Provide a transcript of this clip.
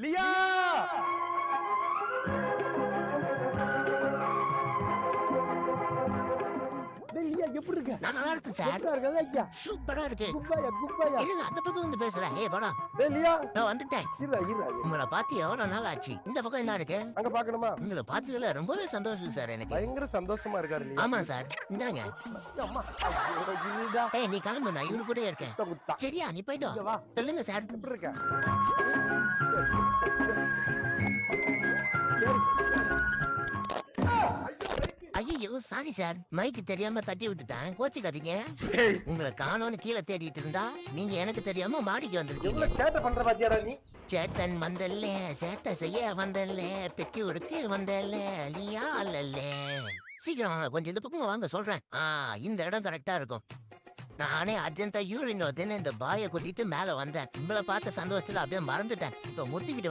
லியா டேய் லியா எப்படி இருக்க? நான் நல்லா இருக்கேன் சார். எப்படிடா இருக்க? நல்லா இருக்கியா? சூப்பரா இருக்கு. குப்பாயா. இருங்க, அந்த பக்கம் வந்து பேசுறேன். போடா. டேய் லியா நான் வந்துட்டேன். இருடா. உங்களை பார்த்து எவ்வளவு நாள் ஆச்சு? இந்த பக்கம் என்ன இருக்கு? அங்க பாக்கணுமா? உங்களை பார்த்ததுல ரொம்பவே சந்தோஷம் சார் எனக்கு. பயங்கர சந்தோஷமா இருக்காரு லியா. ஆமா சார். இந்தாங்க. அம்மா ஐயோ, இருடா. நீ கிளம்பு, நான் இவனு கூட இருக்கேன். குத்தா. சரியா, நீ போயிட்டு இங்க வா. வா. சொல்லுங்க சார். எப்படி இருக்க? ஐயோ சாரி சார், மைக்கு தெரியாம தட்டி விட்டுட்டேன், கோச்சுக்காதீங்க. ஏய், உங்களை காணோன்னு கீழே தேடிட்டு இருந்தா நீங்க எனக்கு தெரியாம மாடிக்கு வந்திருக்கீங்க. எவ்வளவு சேட்டை பண்ற பாத்தியாடா நீ? சேத்தன் வந்தல்ல, சேட்டை செய்ய வந்தல்ல, பெட்டியூருக்கு வந்தல்ல, நீயா அல்லல்ல. சீக்கிரம் வாங்க, கொஞ்சம் இந்த பக்கம் வாங்க சொல்றேன். இந்த இடம் கரெக்டா இருக்கும். நானே அர்ஜென்ட்டா யூரின் வருதுன்னு இந்த பாயை கூட்டிட்டு மேல வந்தேன். உங்களை பார்த்த சந்தோஷத்துல அப்படியே மறந்துட்டேன். இப்ப முட்டிக்கிட்டு